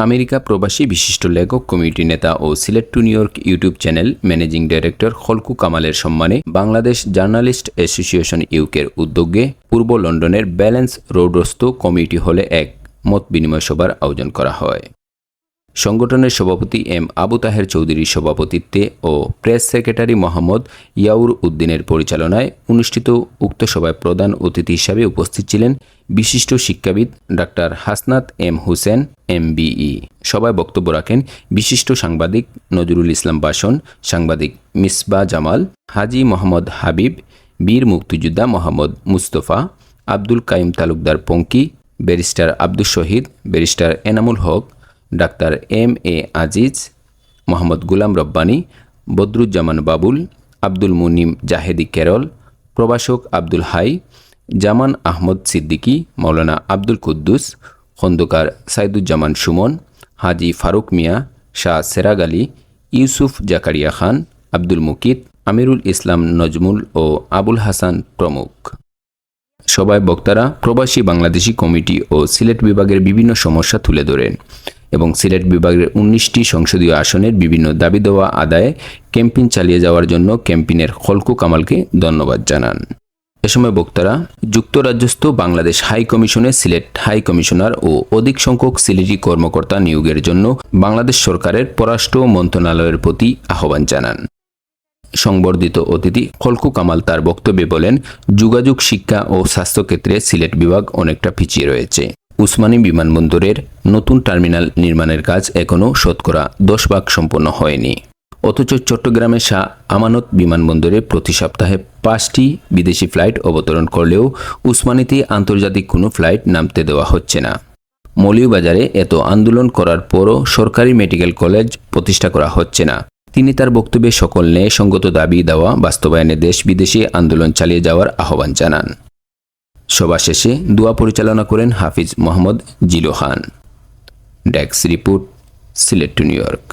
America প্রবাসী বিশিষ্ট লেখক কমিউনিটি নেতা ও Sylhet to New York YouTube channel managing director খলকু কামালের সম্মানে বাংলাদেশ জার্নালিস্ট অ্যাসোসিয়েশন ইউকের উদ্যোগে পূর্ব লন্ডনের ব্যালেন্স রোডস্থ কমিউনিটি হলে এক মত বিনিময় সভার আয়োজন করা হয়। সংগঠনের সভাপতি এম আবু তাহের চৌধুরীর সভাপতিত্বে ও প্রেস সেক্রেটারি মোহাম্মদ ইয়াউর উদ্দিনের পরিচালনায় অনুষ্ঠিত উক্ত সভায় প্রধান অতিথি হিসাবে উপস্থিত ছিলেন বিশিষ্ট শিক্ষাবিদ doctor Hasnat M Hussain MBE। সভায় বক্তব্য রাখেন বিশিষ্ট সাংবাদিক নজরুল ইসলাম বাসন, সাংবাদিক মিসবা জামাল, হাজি মোহাম্মদ হাবিব, বীর মুক্তিযোদ্ধা মোহাম্মদ মুস্তফা, আব্দুল কাইম তালুকদার পঙ্কি, ব্যারিস্টার আব্দুল শহীদ, barrister Enamul Haque, doctor MA Aziz, Mohammad গুলাম রব্বানী, বদরুজ্জামান বাবুল, আব্দুল মুনিম জাহেদি কেরল, প্রভাষক আব্দুল হাই, জামান আহমদ সিদ্দিকী, মৌলানা আব্দুল কুদ্দুস, খন্দকার সাইদুজ্জামান সুমন, হাজি ফারুক মিয়া, শাহ সেরাগ আলী, ইউসুফ জাকারিয়া খান, আব্দুল মুকিত, আমিরুল ইসলাম নজমুল ও আবুল হাসান প্রমুখ। সভায় বক্তারা প্রবাসী বাংলাদেশি কমিটি ও সিলেট বিভাগের বিভিন্ন সমস্যা তুলে ধরেন এবং সিলেট বিভাগের 19টি সংসদীয় আসনের বিভিন্ন দাবি দেওয়া আদায়ে ক্যাম্পেইন চালিয়ে যাওয়ার জন্য ক্যাম্পেইনের খলকু কামালকে ধন্যবাদ জানান। এ সময় বক্তারা যুক্তরাজ্যস্থ বাংলাদেশ হাই কমিশনে সিলেট হাই কমিশনার ও অধিক সংখ্যক সিলেটি কর্মকর্তা নিয়োগের জন্য বাংলাদেশ সরকারের পররাষ্ট্র মন্ত্রণালয়ের প্রতি আহ্বান জানান। সংবর্ধিত অতিথি খলকু কামাল তার বক্তব্যে বলেন, যোগাযোগ, শিক্ষা ও স্বাস্থ্যক্ষেত্রে সিলেট বিভাগ অনেকটা পিছিয়ে রয়েছে। উসমানী বিমানবন্দরের নতুন টার্মিনাল নির্মাণের কাজ এখনও শতকরা 10% সম্পন্ন হয়নি। অথচ চট্টগ্রামের শাহ আমানত বিমানবন্দরে প্রতি সপ্তাহে 5টি বিদেশি ফ্লাইট অবতরণ করলেও উসমানীতে আন্তর্জাতিক কোনো ফ্লাইট নামতে দেওয়া হচ্ছে না। মৌলভীবাজারে এত আন্দোলন করার পরও সরকারি মেডিকেল কলেজ প্রতিষ্ঠা করা হচ্ছে না। তিনি তার বক্তব্যে সকল ন্যায়সঙ্গত দাবি দেওয়া বাস্তবায়নে দেশ বিদেশে আন্দোলন চালিয়ে যাওয়ার আহ্বান জানান। সভা শেষে দোয়া পরিচালনা করেন Hafiz Mohammad Zilo Khan. Desk report, Sylhet to New York.